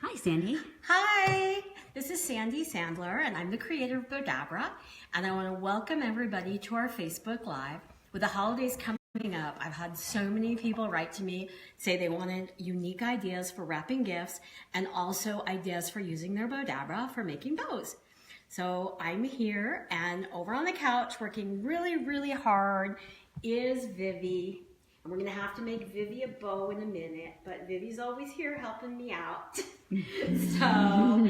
Hi, Sandy. Hi, this is Sandy Sandler, and I'm the creator of Bowdabra, and I want to welcome everybody to our Facebook Live. With the holidays coming up, I've had so many people write to me, say they wanted unique ideas for wrapping gifts, and also ideas for using their Bowdabra for making bows. So I'm here, and over on the couch, working really, really hard, is Vivi. And we're going to have to make Vivi a bow in a minute, but Vivi's always here helping me out. So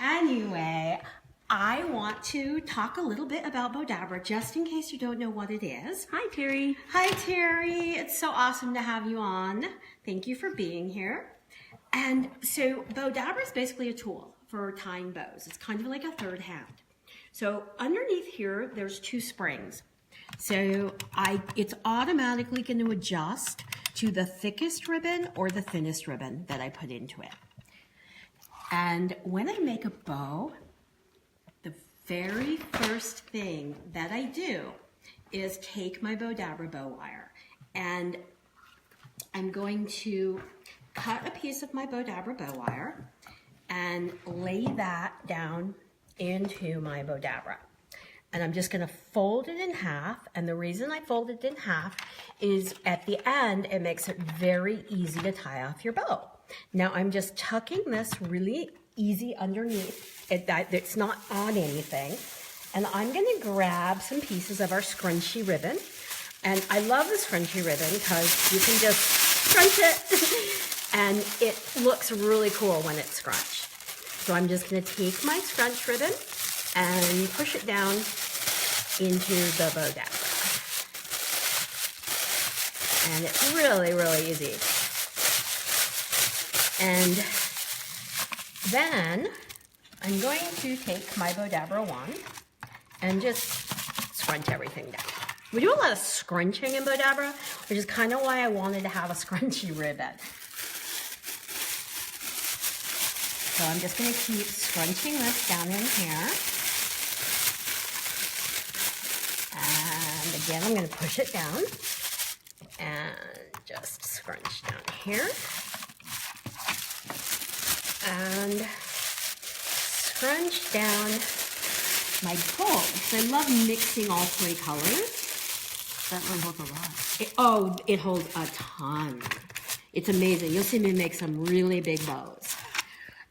anyway, I want to talk a little bit about Bowdabra, just in case you don't know what it is. Hi, Terry. Hi, Terry. It's so awesome to have you on. Thank you for being here. And so Bowdabra is basically a tool for tying bows. It's kind of like a third hand. So underneath here, there's two springs. So it's automatically going to adjust to the thickest ribbon or the thinnest ribbon that I put into it. And when I make a bow, the very first thing that I do is take my Bowdabra bow wire, and I'm going to cut a piece of my Bowdabra bow wire and lay that down into my Bowdabra. And I'm just going to fold it in half. And the reason I fold it in half is at the end, it makes it very easy to tie off your bow. Now I'm just tucking this really easy underneath. It's not on anything. And I'm going to grab some pieces of our scrunchy ribbon. And I love the scrunchy ribbon because you can just scrunch it. And it looks really cool when it's scrunched. So I'm just going to take my scrunch ribbon and push it down into the Bowdabra. And it's really, really easy. And then I'm going to take my Bowdabra wand and just scrunch everything down. We do a lot of scrunching in Bowdabra, which is kind of why I wanted to have a scrunchy ribbon. So I'm just going to keep scrunching this down in here. And again, I'm going to push it down and just scrunch down here. And scrunch down my gold. So I love mixing all three colors. That one holds a lot. It holds a ton. It's amazing. You'll see me make some really big bows.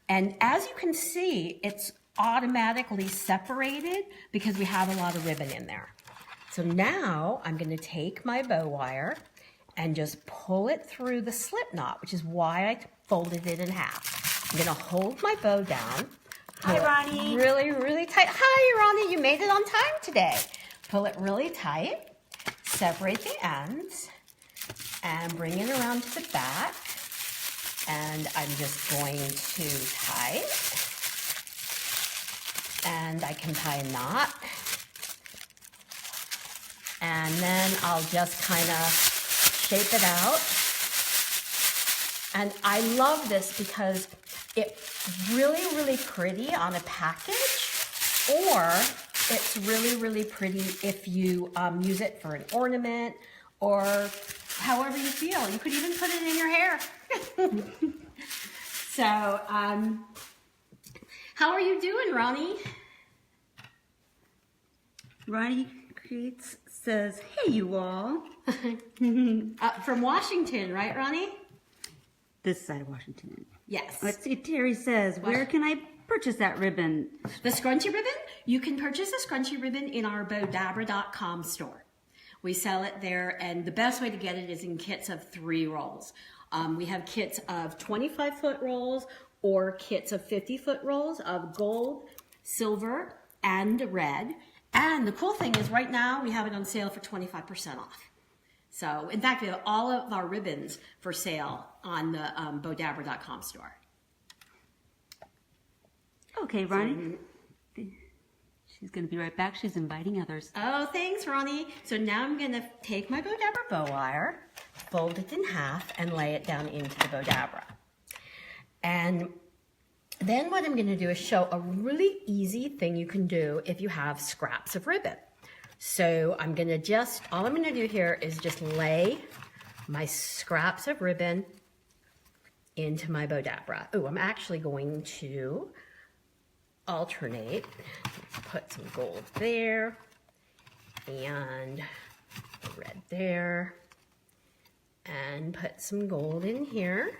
And as you can see, it's automatically separated because we have a lot of ribbon in there. So now I'm going to take my bow wire and just pull it through the slip knot, which is why I folded it in half. I'm going to hold my bow down. Hi, Ronnie. Really, really tight. Hi, Ronnie. You made it on time today. Pull it really tight. Separate the ends and bring it around to the back. And I'm just going to tie it. And I can tie a knot. And then I'll just kind of shape it out. And I love this because it's really, really pretty on a package, or it's really, really pretty if you use it for an ornament or however you feel. You could even put it in your hair. So, how are you doing, Ronnie? Ronnie Creates says, hey, you all. From Washington, right, Ronnie? This side of Washington. Yes. Let's see, Terry says, where can I purchase that ribbon? The scrunchy ribbon? You can purchase the scrunchy ribbon in our Bowdabra.com store. We sell it there, and the best way to get it is in kits of 3 rolls. We have kits of 25-foot rolls or kits of 50-foot rolls of gold, silver, and red. And the cool thing is right now we have it on sale for 25% off. So, in fact, we have all of our ribbons for sale on the Bowdabra.com store. Okay, Ronnie. She's going to be right back. She's inviting others. Oh, thanks, Ronnie. So now I'm going to take my Bowdabra bow wire, fold it in half, and lay it down into the Bowdabra. And then what I'm going to do is show a really easy thing you can do if you have scraps of ribbon. So I'm going to all I'm going to do here is just lay my scraps of ribbon into my Bowdabra. Oh, I'm actually going to alternate. Let's put some gold there and red there and put some gold in here.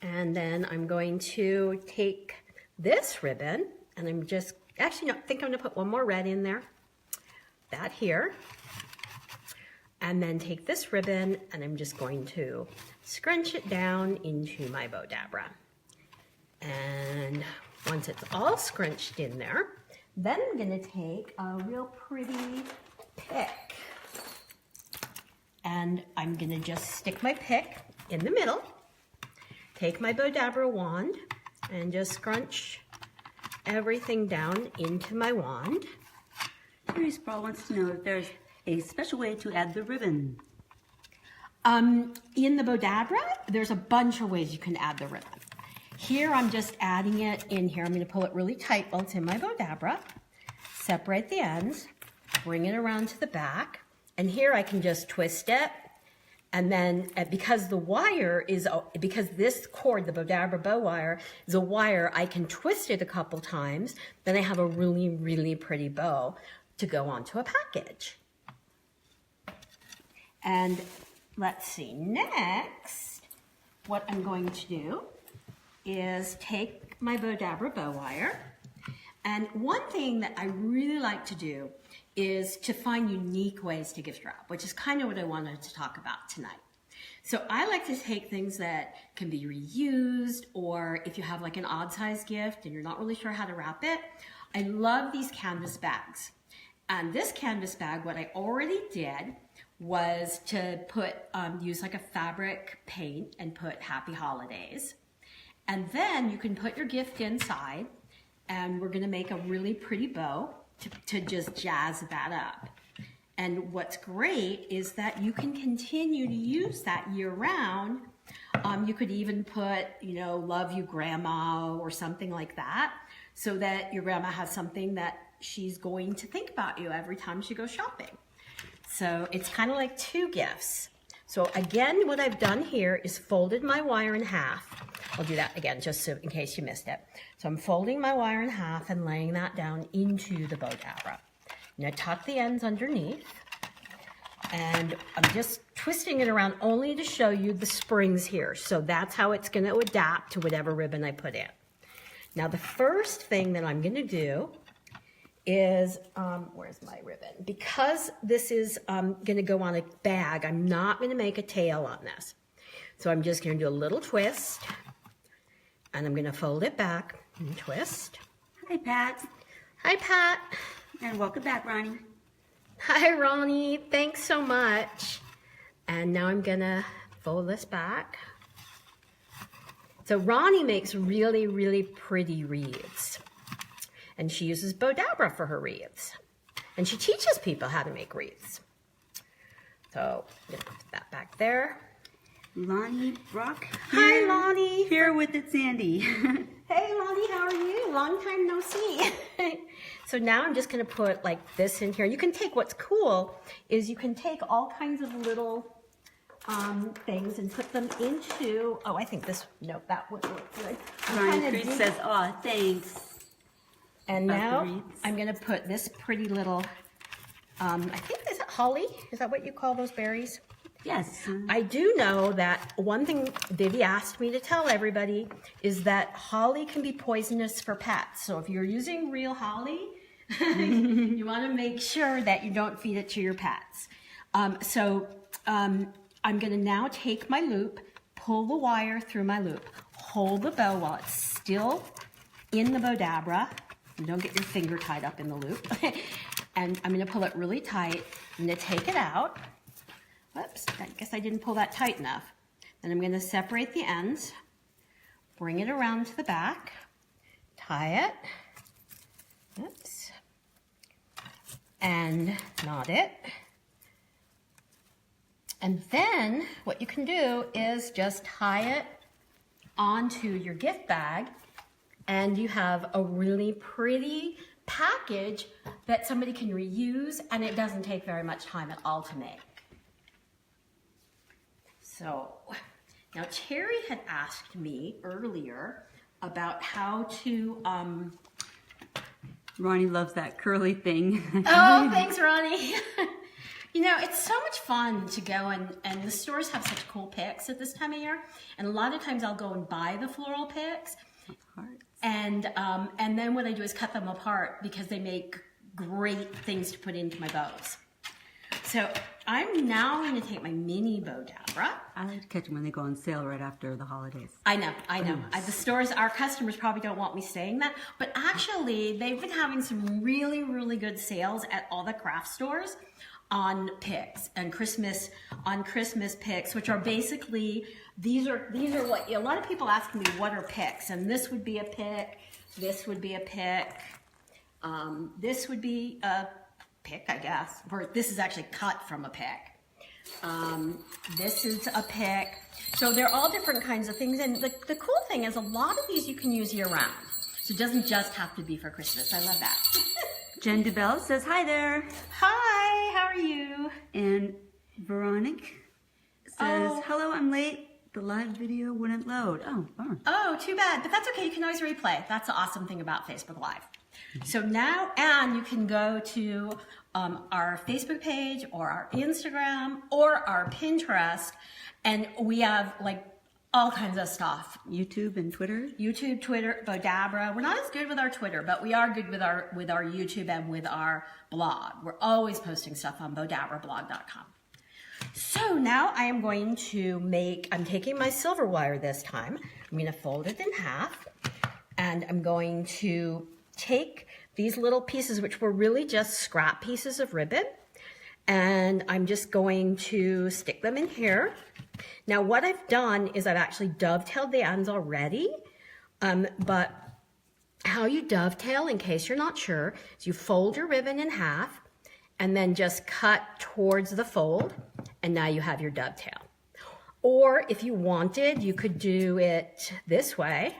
And then I'm going to take this ribbon and I'm just, actually no, I think I'm gonna put one more red in there. That here. And then take this ribbon and I'm just going to scrunch it down into my Bowdabra. And once it's all scrunched in there, then I'm gonna take a real pretty pick. And I'm gonna just stick my pick in the middle, take my Bowdabra wand, and just scrunch everything down into my wand. Terry's Bra wants to know if there's a special way to add the ribbon. In the Bowdabra, there's a bunch of ways you can add the ribbon. Here, I'm just adding it in here. I'm going to pull it really tight while it's in my Bowdabra. Separate the ends, bring it around to the back, and here I can just twist it. And then because the wire is, because this cord, the Bowdabra Bow Wire, is a wire, I can twist it a couple times. Then I have a really, really pretty bow to go onto a package. And let's see, next, what I'm going to do is take my Bowdabra Bow Wire. And one thing that I really like to do is to find unique ways to gift wrap, which is kind of what I wanted to talk about tonight. So I like to take things that can be reused, or if you have like an odd size gift and you're not really sure how to wrap it, I love these canvas bags. And this canvas bag, what I already did was to put, use like a fabric paint and put Happy Holidays. And then you can put your gift inside, and we're gonna make a really pretty bow to just jazz that up. And what's great is that you can continue to use that year round. You could even put, you know, love you grandma or something like that, so that your grandma has something that she's going to think about you every time she goes shopping. So it's kind of like two gifts. So again, what I've done here is folded my wire in half. I'll do that again, just so in case you missed it. So I'm folding my wire in half and laying that down into the Bowdabra. Now tuck the ends underneath, and I'm just twisting it around only to show you the springs here. So that's how it's going to adapt to whatever ribbon I put in. Now the first thing that I'm going to do is, where's my ribbon? Because this is going to go on a bag, I'm not going to make a tail on this. So I'm just going to do a little twist, and I'm going to fold it back and twist. Hi, Pat. Hi, Pat. And welcome back, Ronnie. Hi, Ronnie. Thanks so much. And now I'm going to fold this back. So Ronnie makes really, really pretty wreaths. And she uses Bowdabra for her wreaths. And she teaches people how to make wreaths. So I'm going to put that back there. Lonnie Brock. Hi, Lonnie. Here with it, Sandy. Hey, Lonnie, how are you? Long time no see. So now I'm just going to put like this in here. You can take, what's cool is you can take all kinds of little things and put them into, oh, I think this, no, that would look good. Ronnie Chris says, oh, thanks. And now I'm going to put this pretty little, I think, is it holly? Is that what you call those berries? Yes. I do know that one thing Vivi asked me to tell everybody is that holly can be poisonous for pets. So if you're using real holly, you want to make sure that you don't feed it to your pets. I'm going to now take my loop, pull the wire through my loop, hold the bow while it's still in the Bowdabra. And don't get your finger tied up in the loop. And I'm going to pull it really tight. I'm going to take it out. Whoops, I guess I didn't pull that tight enough. Then I'm going to separate the ends, bring it around to the back, tie it, oops, and knot it. And then what you can do is just tie it onto your gift bag, and you have a really pretty package that somebody can reuse, and it doesn't take very much time at all to make. So Now, Terry had asked me earlier about how to, Ronnie loves that curly thing. oh, thanks, Ronnie. You know, it's so much fun to go and the stores have such cool picks at this time of year. And a lot of times I'll go and buy the floral picks. And then what I do is cut them apart because they make great things to put into my bows. So I'm now going to take my mini Bowdabra. I like to catch them when they go on sale right after the holidays. I know. The stores, our customers probably don't want me saying that, but actually they've been having some really, really good sales at all the craft stores on picks and Christmas picks, which are basically, these are what, a lot of people ask me, what are picks? And this would be a pick, this would be a pick, this would be a pick, I guess, or this is actually cut from a pick. This is a pick. So they're all different kinds of things. And the cool thing is a lot of these you can use year round. So it doesn't just have to be for Christmas. I love that. Jen DeBell says, hi there. Hi, how are you? And Veronica says, hello, I'm late. The live video wouldn't load. Oh, bummer. Oh, too bad. But that's okay. You can always replay. That's the awesome thing about Facebook Live. So now, and you can go to our Facebook page or our Instagram or our Pinterest, and we have like all kinds of stuff. YouTube and Twitter? YouTube, Twitter, Bowdabra. We're not as good with our Twitter, but we are good with our YouTube and with our blog. We're always posting stuff on bowdabrablog.com. So now I am going to I'm taking my silver wire this time. I'm going to fold it in half, and I'm going to take these little pieces, which were really just scrap pieces of ribbon, and I'm just going to stick them in here. Now what I've done is I've actually dovetailed the ends already, but how you dovetail, in case you're not sure, is you fold your ribbon in half and then just cut towards the fold, and now you have your dovetail. Or if you wanted, you could do it this way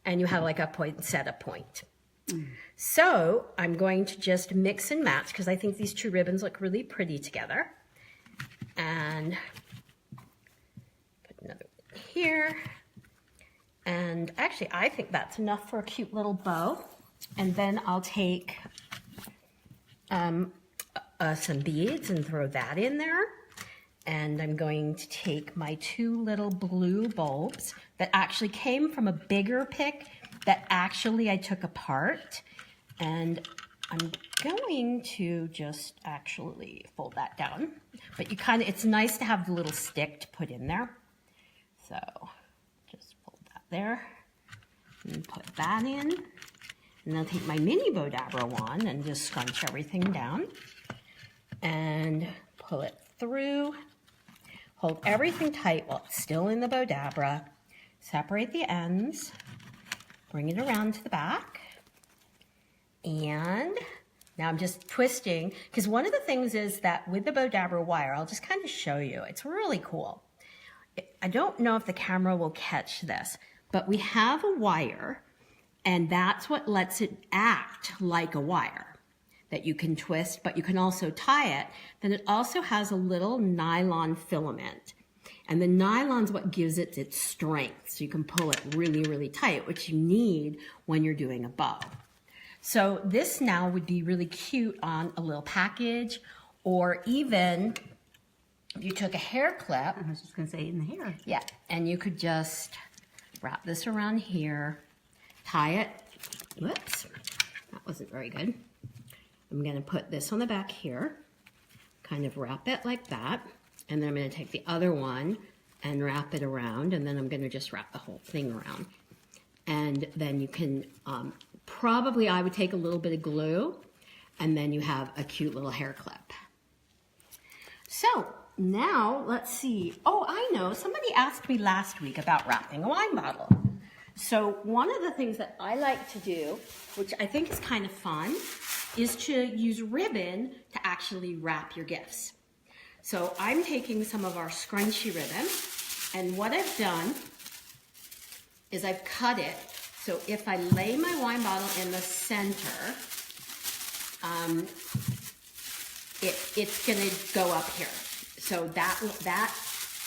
and you have like a poinsettia point. So I'm going to just mix and match because I think these two ribbons look really pretty together. And put another one here. And actually, I think that's enough for a cute little bow. And then I'll take some beads and throw that in there. And I'm going to take my two little blue bulbs that actually came from a bigger pick that actually I took apart, and I'm going to just actually fold that down. But it's nice to have the little stick to put in there. So just fold that there and put that in. And I'll take my mini Bowdabra wand and just scrunch everything down and pull it through. Hold everything tight while it's still in the Bowdabra. Separate the ends. Bring it around to the back. And now I'm just twisting, because one of the things is that with the Bowdabra wire, I'll just kind of show you. It's really cool. I don't know if the camera will catch this, but we have a wire, and that's what lets it act like a wire that you can twist, but you can also tie it. Then it also has a little nylon filament. And the nylon's what gives it its strength. So you can pull it really, really tight, which you need when you're doing a bow. So this now would be really cute on a little package, or even if you took a hair clip. I was just going to say in the hair. Yeah, and you could just wrap this around here, tie it. Whoops, that wasn't very good. I'm going to put this on the back here, kind of wrap it like that. And then I'm going to take the other one and wrap it around, and then I'm going to just wrap the whole thing around. And then you can, probably I would take a little bit of glue, and then you have a cute little hair clip. So now let's see. Oh, I know, somebody asked me last week about wrapping a wine bottle. So one of the things that I like to do, which I think is kind of fun, is to use ribbon to actually wrap your gifts. So I'm taking some of our scrunchy ribbon, and what I've done is I've cut it. So if I lay my wine bottle in the center, it's gonna go up here. So that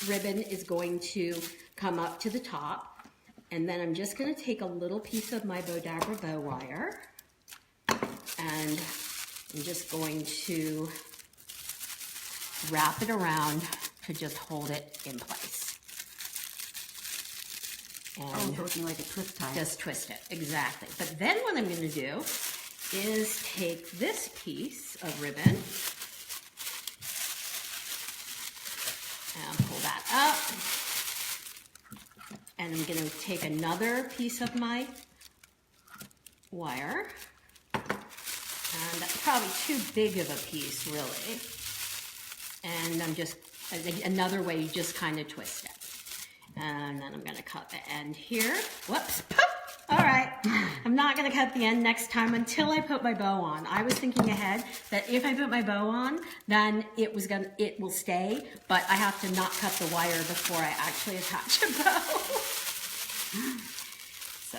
ribbon is going to come up to the top. And then I'm just going to take a little piece of my Bowdabra Bow Wire, and I'm just going to wrap it around to just hold it in place. And so it's like a twist tie. just twist it, exactly. But then what I'm going to do is take this piece of ribbon and pull that up. And I'm going to take another piece of my wire. And that's probably too big of a piece, really. And I'm just, another way, you just kind of twist it. And then I'm going to cut the end here. Whoops. Poof. All right. I'm not going to cut the end next time until I put my bow on. I was thinking ahead that if I put my bow on, then it will stay, but I have to not cut the wire before I actually attach a bow. So,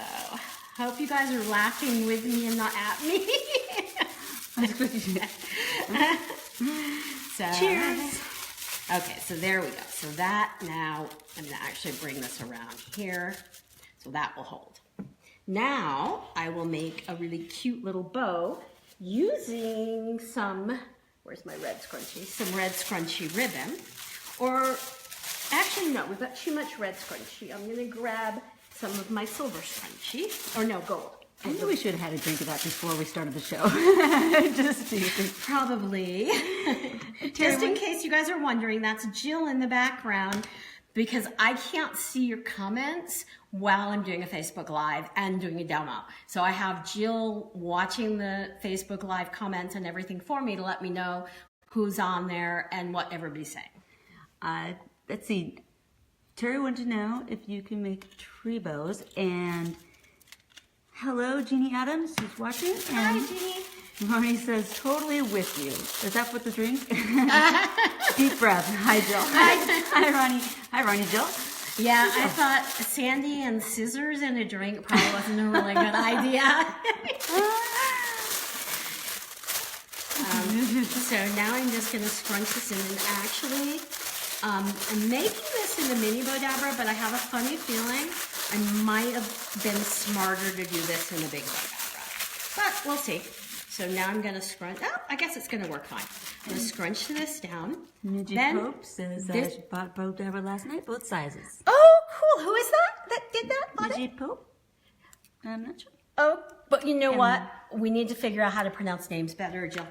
hope you guys are laughing with me and not at me. So, cheers. Okay, so there we go. So that now, I'm going to actually bring this around here so that will hold. Now, I will make a really cute little bow using some, where's my red scrunchie? Some red scrunchy ribbon. Or, actually no, we've got too much red scrunchie. I'm going to grab some of my silver scrunchie, or no, gold. I knew we should have had a drink of that before we started the show. Just so you think. Probably. Just in case you guys are wondering, that's Jill in the background, because I can't see your comments while I'm doing a Facebook Live and doing a demo. So I have Jill watching the Facebook Live comments and everything for me to let me know who's on there and what everybody's saying. Let's see. Terry wanted to know if you can make tree bows, and hello, Jeannie Adams, who's watching. And hi, Jeannie. Ronnie says, totally with you. Is that what the drink? Deep breath. Hi, Jill. Hi, Ronnie. Hi, Ronnie, Jill. Yeah, I thought sandy and scissors in a drink probably wasn't a really good idea. So now I'm just going to scrunch this in, and actually, I'm making this in the mini Bowdabra, but I have a funny feeling I might have been smarter to do this in the big Bowdabra. But we'll see. So now I'm going to scrunch. Oh, I guess it's going to work fine. I'm going to scrunch this down. Midget Pope says she bought Bowdabra last night, both sizes. Oh, cool. Who is that did that? Midget Pope? I'm not sure. Oh, but you know what? We need to figure out how to pronounce names better, Jill.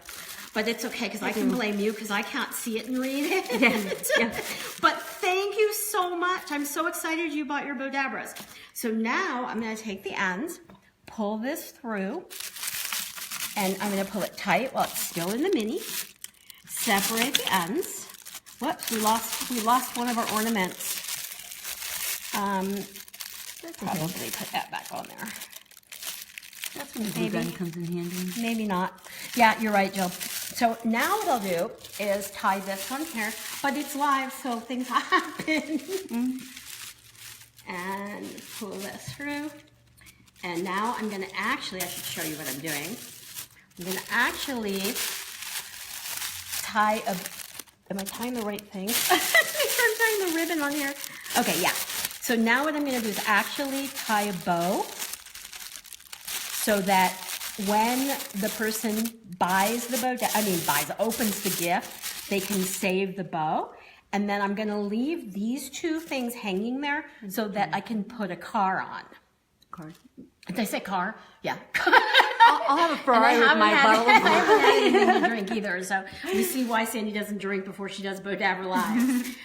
But it's okay, because I can blame you, because I can't see it and read it. Yeah. But thank you so much. I'm so excited you bought your Bowdabras. So now I'm going to take the ends, pull this through, and I'm going to pull it tight while it's still in the mini. Separate the ends. Whoops, we lost one of our ornaments. Probably put that back on there. That's when the glue gun comes in handy. Maybe not. Yeah, you're right, Jill. So now what I'll do is tie this on here, but it's live, so things happen. And pull this through. And now I'm going to actually, I should show you what I'm doing. I'm going to actually tie am I tying the right thing? I'm tying the ribbon on here. Okay, yeah. So now what I'm going to do is actually tie a bow so that when the person buys the bow, opens the gift, they can save the bow. And then I'm going to leave these two things hanging there so that I can put a car on. Car. Did I say car? Yeah. I'll have a Ferrari with my bottle of I haven't had anything to drink either, so you see why Sandy doesn't drink before she does Bowdabra Live.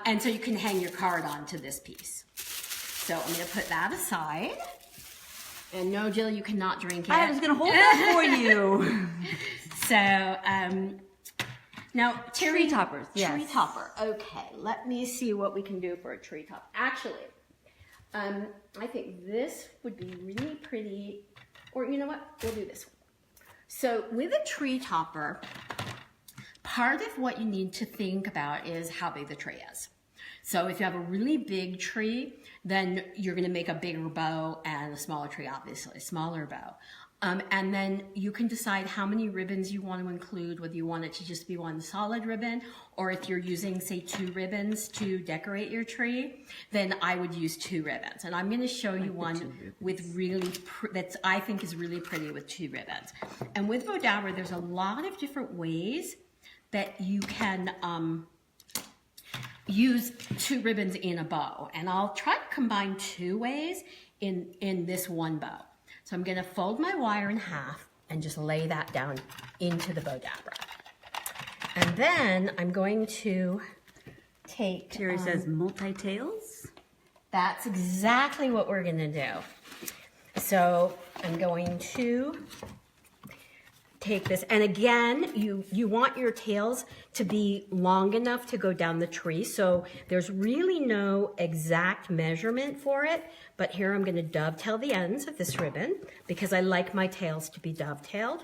And so you can hang your card on to this piece. So I'm going to put that aside. And no, Jill, you cannot drink it. I was going to hold that for you. So, now, tree toppers. Yes. Tree topper. Okay, let me see what we can do for a tree top. Actually, I think this would be really pretty. Or you know what? We'll do this one. So with a tree topper, part of what you need to think about is how big the tree is. So if you have a really big tree, then you're going to make a bigger bow, and a smaller tree, obviously, a smaller bow. And then you can decide how many ribbons you want to include, whether you want it to just be one solid ribbon, or if you're using, say, 2 ribbons to decorate your tree, then I would use 2 ribbons. And I'm going to show you one with really, that I think is really pretty with 2 ribbons. And with Bowdabra, there's a lot of different ways that you can use 2 ribbons in a bow. And I'll try to combine 2 ways in this one bow. So I'm going to fold my wire in half and just lay that down into the Bowdabra. And then I'm going to take... Terry says multi-tails. That's exactly what we're going to do. So I'm going to take this, and again, you want your tails to be long enough to go down the tree, so there's really no exact measurement for it, but here I'm going to dovetail the ends of this ribbon because I like my tails to be dovetailed.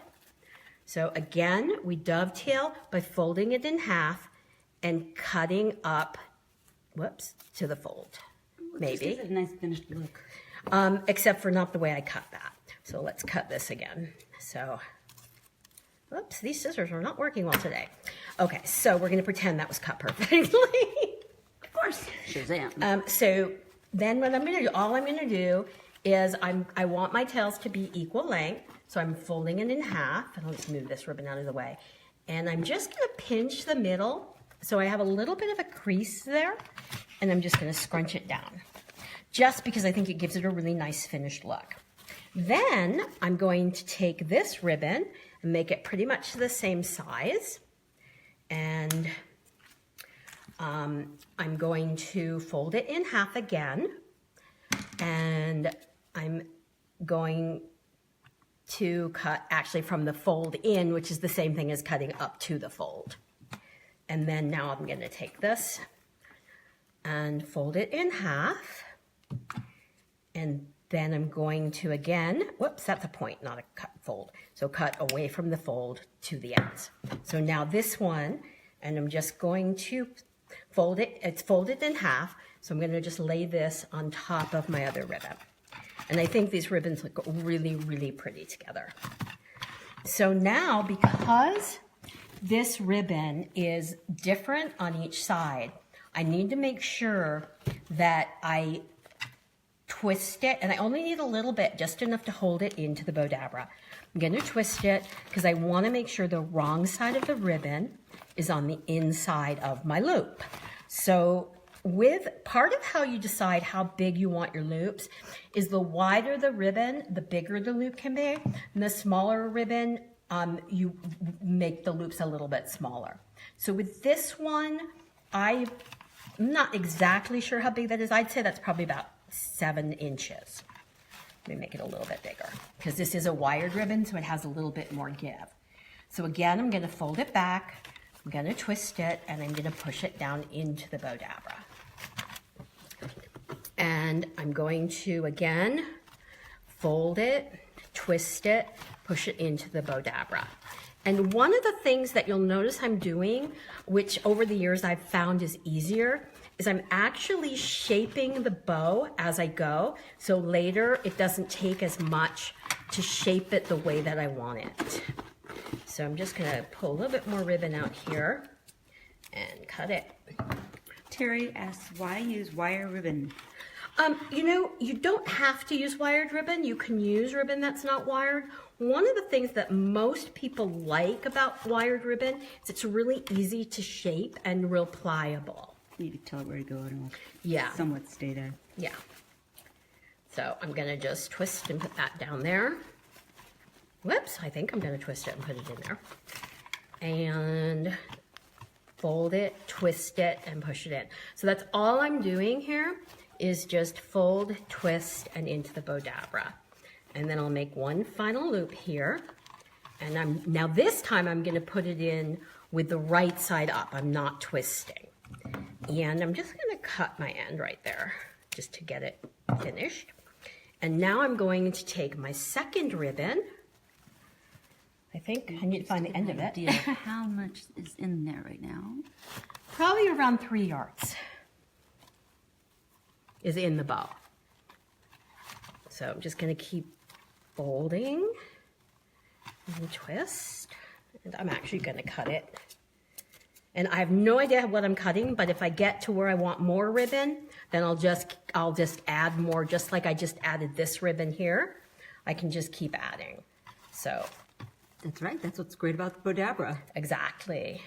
So again, we dovetail by folding it in half and cutting up, whoops, to the fold, maybe. This is a nice finished look. Except for not the way I cut that. So let's cut this again. So... Oops, these scissors are not working well today. Okay, so we're going to pretend that was cut perfectly. Of course. Shazam. So then what I'm going to do, all I'm going to do is I want my tails to be equal length. So I'm folding it in half. And let's move this ribbon out of the way. And I'm just going to pinch the middle. So I have a little bit of a crease there. And I'm just going to scrunch it down. Just because I think it gives it a really nice finished look. Then I'm going to take this ribbon and make it pretty much the same size. And I'm going to fold it in half again. And I'm going to cut actually from the fold in, which is the same thing as cutting up to the fold. And then now I'm going to take this and fold it in half. And then I'm going to again, whoops, that's a point, not a cut fold. So cut away from the fold to the ends. So now this one, and I'm just going to fold it, it's folded in half. So I'm going to just lay this on top of my other ribbon. And I think these ribbons look really, really pretty together. So now, because this ribbon is different on each side, I need to make sure that I twist it, and I only need a little bit, just enough to hold it into the Bowdabra. I'm going to twist it because I want to make sure the wrong side of the ribbon is on the inside of my loop. So with part of how you decide how big you want your loops is the wider the ribbon, the bigger the loop can be, and the smaller ribbon, you make the loops a little bit smaller. So with this one, I'm not exactly sure how big that is. I'd say that's probably about 7 inches. Let me make it a little bit bigger because this is a wired ribbon, so it has a little bit more give. So again, I'm going to fold it back, I'm going to twist it, and I'm going to push it down into the Bowdabra. And I'm going to again fold it, twist it, push it into the Bowdabra. And one of the things that you'll notice I'm doing, which over the years I've found is easier, is I'm actually shaping the bow as I go, so later it doesn't take as much to shape it the way that I want it. So I'm just going to pull a little bit more ribbon out here and cut it. Terry asks, why use wire ribbon? You know, you don't have to use wired ribbon. You can use ribbon that's not wired. One of the things that most people like about wired ribbon is it's really easy to shape and real pliable. You can tell it where to go and yeah, somewhat stay there. Yeah. So I'm going to just twist and put that down there. Whoops, I think I'm going to twist it and put it in there. And fold it, twist it, and push it in. So that's all I'm doing here is just fold, twist, and into the Bowdabra. And then I'll make one final loop here. And now this time I'm going to put it in with the right side up. I'm not twisting. And I'm just going to cut my end right there just to get it finished. And now I'm going to take my second ribbon. I think I need to find the end of it. How much is in there right now? Probably around 3 yards is in the bow. So I'm just going to keep folding and twist. And I'm actually going to cut it. And I have no idea what I'm cutting, but if I get to where I want more ribbon, then I'll just add more, just like I just added this ribbon here. I can just keep adding. So That's right. That's what's great about the Bowdabra. exactly.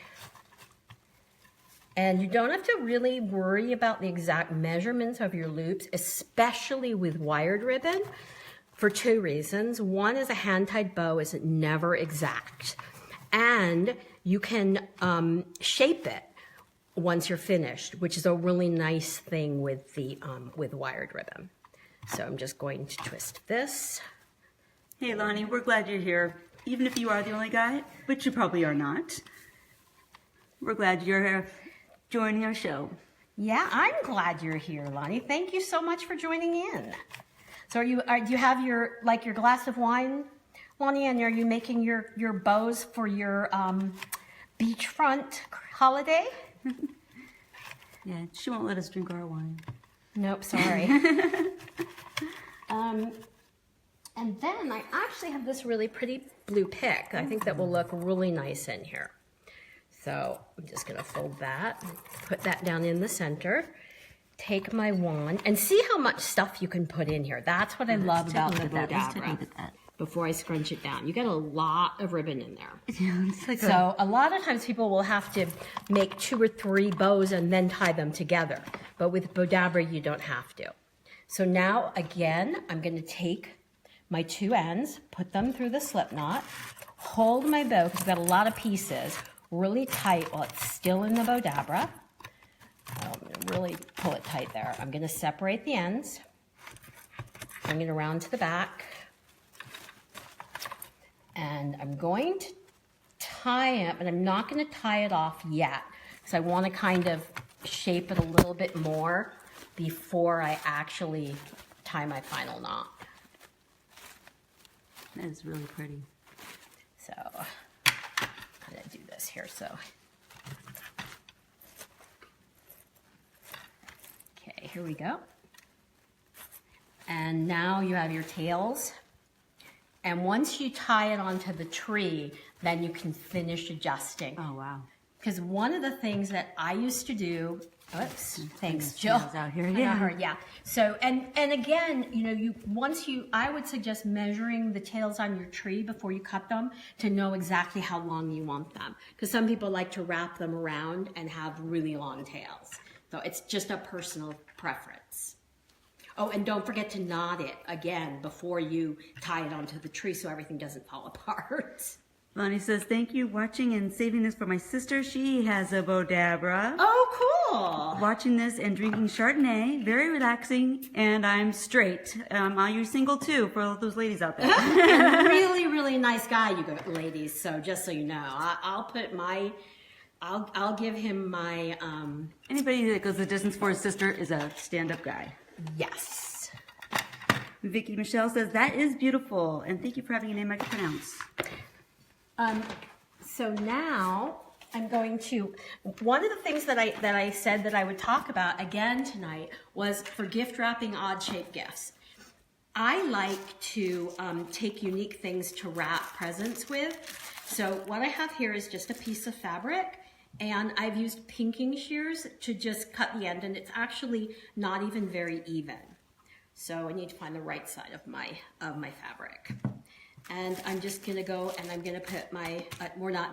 And you don't have to really worry about the exact measurements of your loops, especially with wired ribbon, for two reasons. One is a hand-tied bow is never exact. And you can shape it once you're finished, which is a really nice thing with the with wired ribbon. So I'm just going to twist this. Hey, Lonnie, we're glad you're here. Even if you are the only guy, which you probably are not. We're glad you're here joining our show. Yeah, I'm glad you're here, Lonnie. Thank you so much for joining in. So do you have your glass of wine, Lonnie, and are you making your bows for your beachfront holiday? Yeah, she won't let us drink our wine. Nope, sorry. And then I actually have this really pretty blue pick. I think that will look really nice in here. So I'm just gonna fold that, put that down in the center, take my wand, and see how much stuff you can put in here. That's what I love about the Bowdabra. Before I scrunch it down, you get a lot of ribbon in there. Yeah, it's like So a lot of times people will have to make 2 or 3 bows and then tie them together. But with Bowdabra, you don't have to. So now, again, I'm gonna take my 2 ends, put them through the slip knot, hold my bow, because I've got a lot of pieces, really tight while it's still in the Bowdabra. I'm gonna really pull it tight there. I'm gonna separate the ends, bring it around to the back, and I'm going to tie it, but I'm not going to tie it off yet because I want to kind of shape it a little bit more before I actually tie my final knot. That is really pretty. So I'm going to do this here. So okay, here we go. And now you have your tails. And once you tie it onto the tree, then you can finish adjusting. Oh, wow. Because one of the things that I used to do, oops, thanks, Jill. Out here. I got her, yeah. So, and again, you know, I would suggest measuring the tails on your tree before you cut them to know exactly how long you want them. Because some people like to wrap them around and have really long tails. So it's just a personal preference. Oh, and don't forget to knot it again before you tie it onto the tree so everything doesn't fall apart. Lonnie says, thank you watching and saving this for my sister. She has a Bowdabra. Oh, cool. Watching this and drinking Chardonnay. Very relaxing. And I'm straight. Are you single too for all those ladies out there? And really, really nice guy, you ladies. So just so you know, I'll give him my... Anybody that goes the distance for his sister is a stand-up guy. Yes. Vicky Michelle says, that is beautiful. And thank you for having a name I can pronounce. So now I'm going to, one of the things that I said that I would talk about again tonight was for gift wrapping odd shaped gifts. I like to take unique things to wrap presents with. So what I have here is just a piece of fabric, and I've used pinking shears to just cut the end, and it's actually not even very even. So I need to find the right side of my fabric. And I'm just gonna go and I'm gonna put my,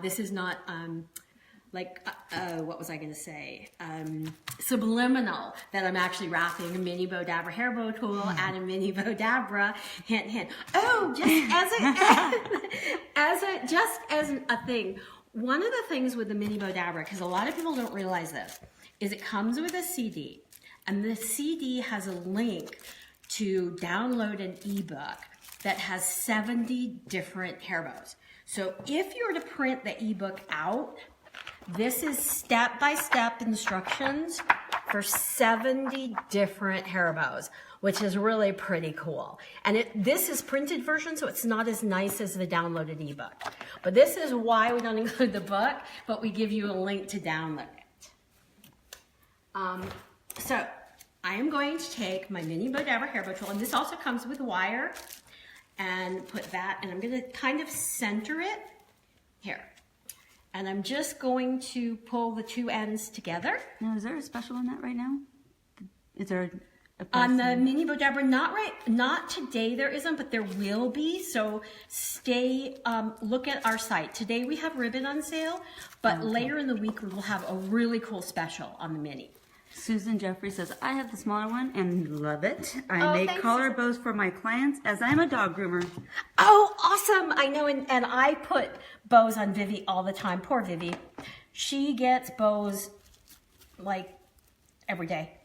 this is not what was I gonna say? Subliminal, that I'm actually wrapping a mini Bowdabra hair bow tool and a mini Bowdabra, hint, hint. Oh, just as a thing. One of the things with the mini Bowdabra, because a lot of people don't realize this, is it comes with a CD, and the CD has a link to download an ebook that has 70 different hair bows. So if you were to print the ebook out, this is step-by-step instructions for 70 different hair bows, which is really pretty cool. And this is printed version, so it's not as nice as the downloaded ebook. But this is why we don't include the book, but we give you a link to download it. So I am going to take my mini Bowdabra hair bow tool, and this also comes with wire. and put that, and I'm gonna kind of center it here. And I'm just going to pull the two ends together. Now, is there a special on that right now? Is there a On the price? mini Bowdabra, not today there isn't, but there will be. So stay, look at our site. Today we have ribbon on sale, but later in the week we will have a really cool special on the mini. Susan Jeffrey says, I have the smaller one and love it. I Oh, make thanks, collar Susan. bows for my clients as I'm a dog groomer. Oh, awesome. I know, and I put bows on Vivi all the time. Poor Vivi. She gets bows like every day.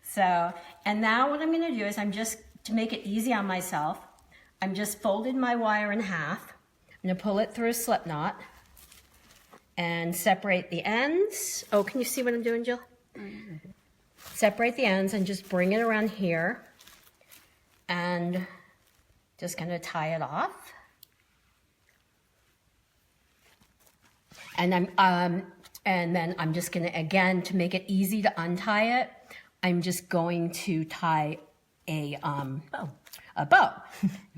So, and now what I'm going to do is to make it easy on myself, I'm just folding my wire in half. I'm going to pull it through a slip knot and separate the ends. Oh, can you see what I'm doing, Jill? Separate the ends and just bring it around here and just going to tie it off. And then I'm just going to, again, to make it easy to untie it, I'm just going to tie a bow.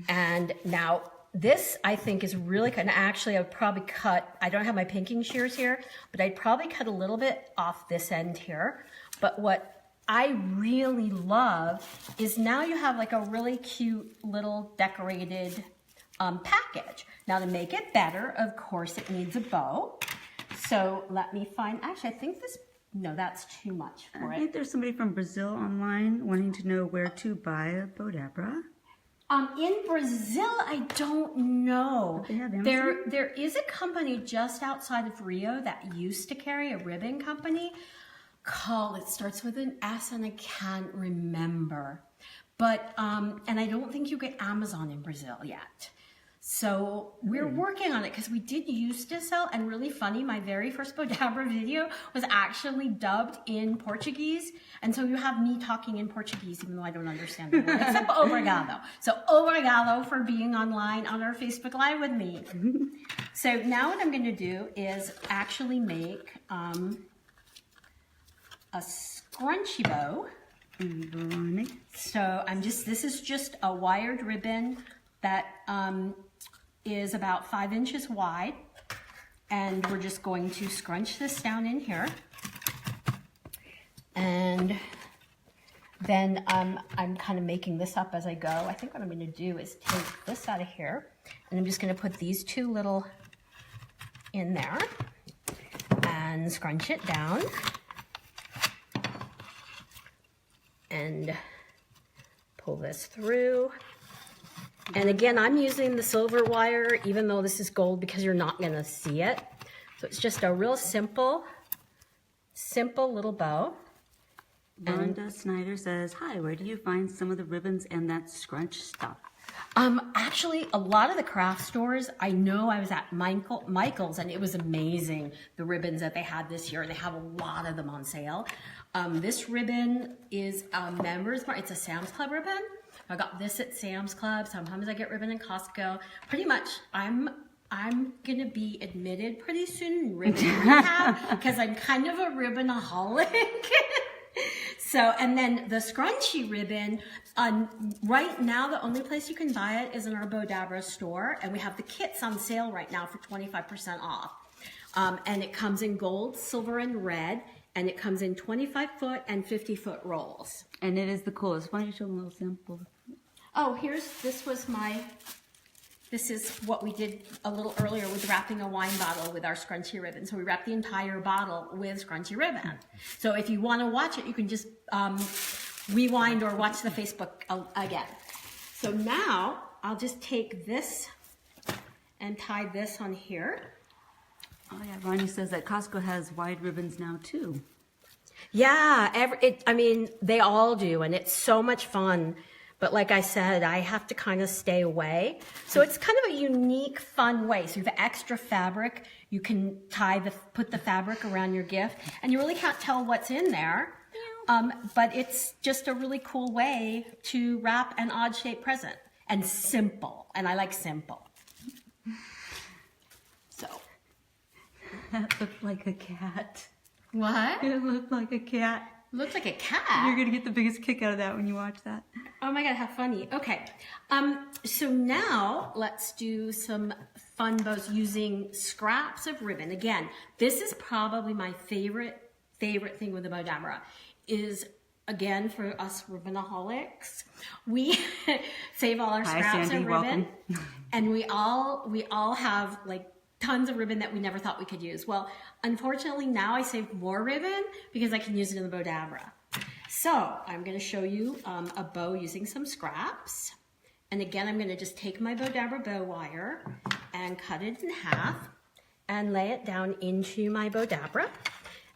And now this, I think, is really good. And actually, I would probably cut, I don't have my pinking shears here, but I'd probably cut a little bit off this end here. But what I really love is now you have like a really cute little decorated package. Now to make it better, of course, it needs a bow. So let me find, actually, I think this, no, that's too much for I it. think there's somebody from Brazil online wanting to know where to buy a Bowdabra. In Brazil, I don't know. They have Amazon? There is a company just outside of Rio that used to carry a ribbon company called, it starts with an S and I can't remember. But, and I don't think you get Amazon in Brazil yet. So we're working on it because we did used to sell, and really funny, my very first Bowdabra video was actually dubbed in Portuguese. And so you have me talking in Portuguese, even though I don't understand the word, except obrigado. So obrigado for being online on our Facebook Live with me. So now what I'm going to do is actually make a scrunchy bow. So this is just a wired ribbon that is about 5 inches wide, and we're just going to scrunch this down in here. And then I'm kind of making this up as I go. I think what I'm going to do is take this out of here, and I'm just going to put these two little in there and scrunch it down. And pull this through. And again, I'm using the silver wire, even though this is gold, because you're not going to see it. So it's just a real simple little bow. Rhonda Snyder says, hi, where do you find some of the ribbons and that scrunch stuff? Actually, a lot of the craft stores, I know I was at Michael's, and it was amazing, the ribbons that they had this year. They have a lot of them on sale. This ribbon is a members mark. It's a Sam's Club ribbon. I got this at Sam's Club. Sometimes I get ribbon in Costco. Pretty much, I'm gonna be admitted pretty soon in ribbon rehab because I'm kind of a ribbonaholic. So, and then the scrunchy ribbon, right now the only place you can buy it is in our Bowdabra store, and we have the kits on sale right now for 25% off. And it comes in gold, silver, and red, and it comes in 25-foot and 50-foot rolls. And it is the coolest. Why don't you show them a little sample? Oh, this is what we did a little earlier with wrapping a wine bottle with our scrunchy ribbon. So we wrapped the entire bottle with scrunchy ribbon. So if you want to watch it, you can just rewind or watch the Facebook again. So now I'll just take this and tie this on here. Oh yeah, Ronnie says that Costco has wide ribbons now too. Yeah, I mean, they all do, and it's so much fun. But like I said, I have to kind of stay away. So it's kind of a unique, fun way. So you have extra fabric. You can put the fabric around your gift, and you really can't tell what's in there. But it's just a really cool way to wrap an odd-shaped present, and simple. And I like simple. So That looked like a cat. what? It looked like a cat. Looks like a cat. You're going to get the biggest kick out of that when you watch that. Oh my God, how funny. Okay, so now let's do some fun bows using scraps of ribbon. Again, this is probably my favorite thing with the Bowdabra is, again, for us ribbonaholics, we save all our scraps Sandy, of ribbon. welcome. And we all have like tons of ribbon that we never thought we could use. Well, unfortunately now I save more ribbon because I can use it in the Bowdabra. So I'm going to show you a bow using some scraps. And again, I'm going to just take my Bowdabra bow wire and cut it in half and lay it down into my Bowdabra.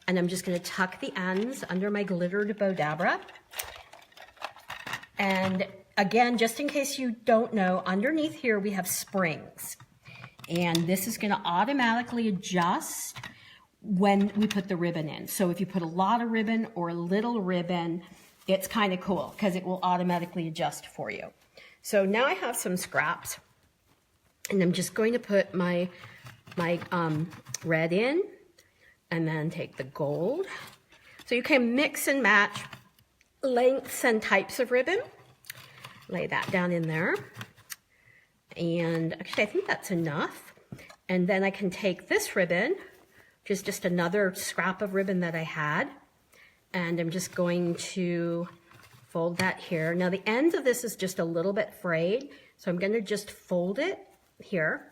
And I'm just going to tuck the ends under my glittered Bowdabra. And again, just in case you don't know, underneath here we have springs. And this is going to automatically adjust when we put the ribbon in. So if you put a lot of ribbon or a little ribbon, it's kind of cool because it will automatically adjust for you. So now I have some scraps and I'm just going to put my red in and then take the gold. So you can mix and match lengths and types of ribbon. Lay that down in there. And actually I think that's enough. And then I can take this ribbon, which is just another scrap of ribbon that I had, and I'm just going to fold that here. Now the ends of this is just a little bit frayed, so I'm going to just fold it here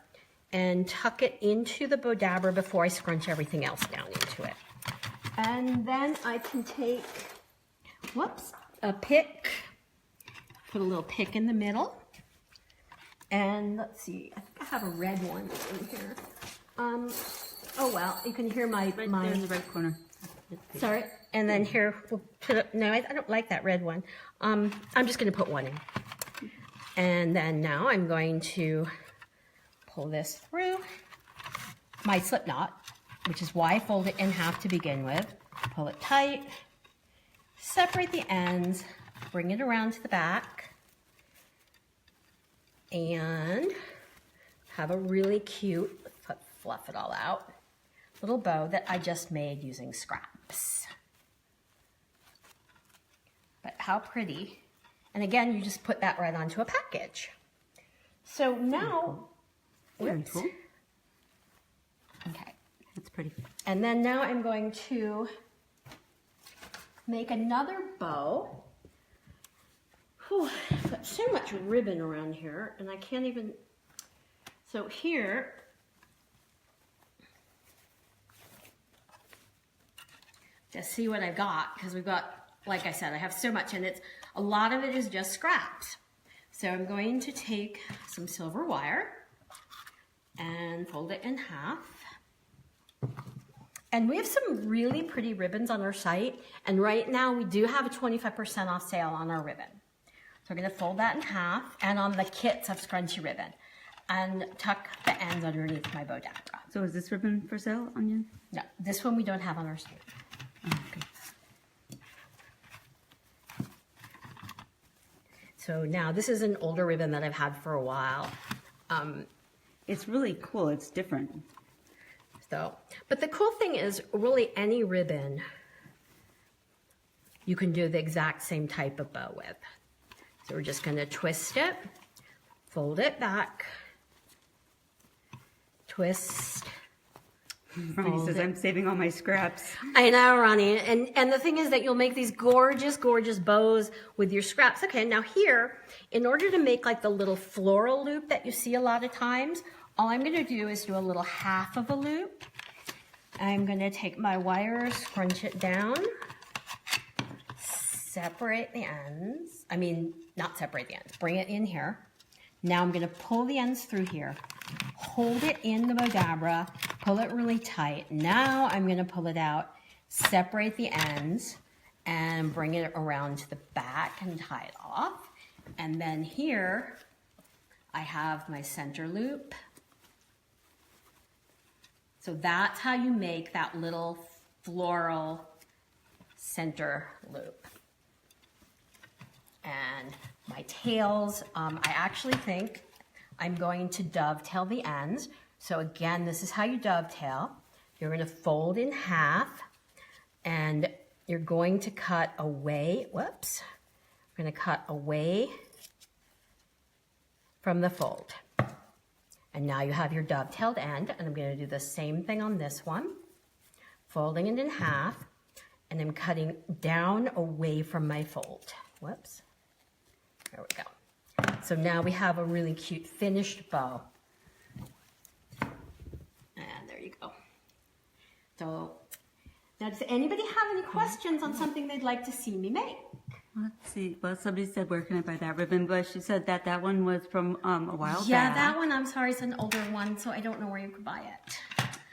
and tuck it into the Bowdabra before I scrunch everything else down into it. And then I can take, a pick, put a little pick in the middle, and let's see, I think I have a red one in here. Oh well, you can hear my Right there in the right corner. Sorry, and then here we'll put it. No, I don't like that red one. I'm just going to put one in, and then now I'm going to pull this through my slip knot, which is why I fold it in half to begin with. Pull it tight, separate the ends, bring it around to the back, and have a really cute, fluff it all out, little bow that I just made using scraps. But how pretty. And again, you just put that right onto a package. So now, Very cool. Okay. That's pretty. And then now I'm going to make another bow. Whew, I've got so much ribbon around here and I can't even, so here, just see what I've got, because we've got, like I said, I have so much, and it's a lot of it is just scraps. So I'm going to take some silver wire and fold it in half. And we have some really pretty ribbons on our site, and right now we do have a 25% off sale on our ribbon. So we're going to fold that in half, and on the kits of scrunchy ribbon, and tuck the ends underneath my Bowdabra. So is this ribbon for sale on you? No, this one we don't have on our site. Oh, okay. So now this is an older ribbon that I've had for a while. It's really cool. It's different. So, but the cool thing is really any ribbon you can do the exact same type of bow with. So we're just going to twist it, fold it back, twist. Ronnie says, I'm saving all my scraps. I know, Ronnie. And the thing is that you'll make these gorgeous, gorgeous bows with your scraps. Okay, now here, in order to make like the little floral loop that you see a lot of times, all I'm going to do is do a little half of a loop. I'm going to take my wire, scrunch it down, separate the ends. I mean, not separate the ends. Bring it in here. Now I'm going to pull the ends through here. Hold it in the Bowdabra, pull it really tight. Now I'm going to pull it out, separate the ends, and bring it around to the back and tie it off. And then here I have my center loop. So that's how you make that little floral center loop. And my tails, I actually think I'm going to dovetail the ends. So again, this is how you dovetail. You're going to fold in half and you're going to cut away. Whoops. I'm We're going to cut away from the fold. And now you have your dovetailed end, and I'm going to do the same thing on this one, folding it in half, and I'm cutting down away from my fold. Whoops. There we go. So now we have a really cute finished bow. And there you go. So now, does anybody have any questions on something they'd like to see me make? Let's see. Well, somebody said, where can I buy that ribbon? But she said that that one was from a while back. Yeah, that one, I'm sorry, is an older one, so I don't know where you could buy it.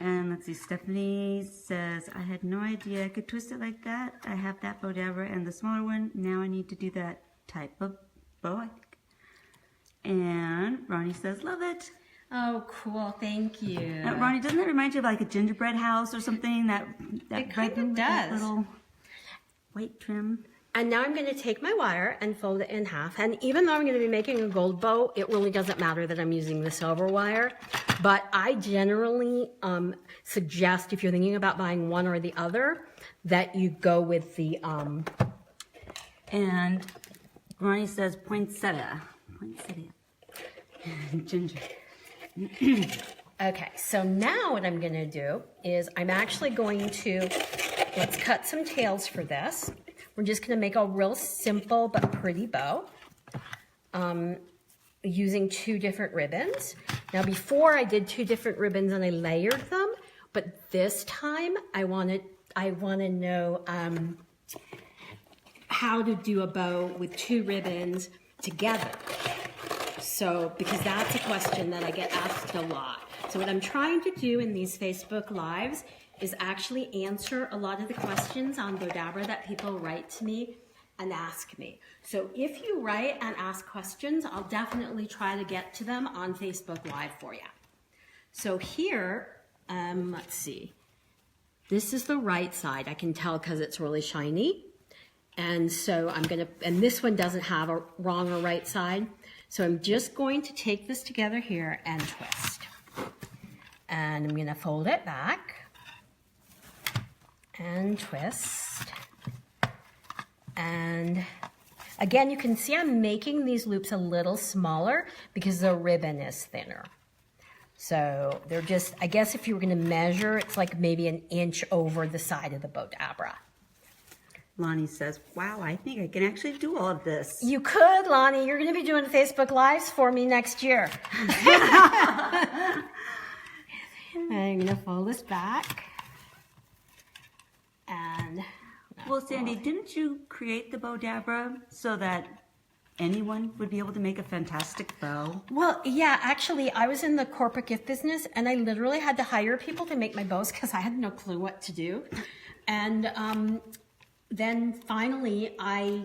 And let's see, Stephanie says, I had no idea I could twist it like that. I have that Bowdabra and the smaller one. Now I need to do that type of bow, I think. And Ronnie says, love it. Oh, cool. Thank you. Ronnie, doesn't that remind you of like a gingerbread house or something? That It kind of does. Little white trim. And now I'm going to take my wire and fold it in half. And even though I'm going to be making a gold bow, it really doesn't matter that I'm using the silver wire. But I generally suggest, if you're thinking about buying one or the other, that you go with the... And Ronnie says poinsettia. Poinsettia. Ginger. Okay, so now what I'm going to do is I'm actually going to... Let's cut some tails for this. We're just going to make a real simple but pretty bow using 2 different ribbons. Now before I did 2 different ribbons and I layered them, but this time I want to know how to do a bow with 2 ribbons together. So, because that's a question that I get asked a lot. So what I'm trying to do in these Facebook Lives is actually answer a lot of the questions on Bowdabra that people write to me and ask me. So if you write and ask questions, I'll definitely try to get to them on Facebook Live for you. So here, let's see. This is the right side. I can tell because it's really shiny. And so I'm gonna, and this one doesn't have a wrong or right side. So I'm just going to take this together here and twist. And I'm gonna fold it back. And twist. And again, you can see I'm making these loops a little smaller because the ribbon is thinner. So they're just, I guess if you were going to measure, it's like maybe an inch over the side of the Bowdabra. Lonnie says, wow, I think I can actually do all of this. You could, Lonnie. You're going to be doing Facebook Lives for me next year. I'm going to fold this back. And well, Sandy, didn't you create the Bowdabra so that anyone would be able to make a fantastic bow? Well, yeah, actually, I was in the corporate gift business, and I literally had to hire people to make my bows because I had no clue what to do. And then finally, I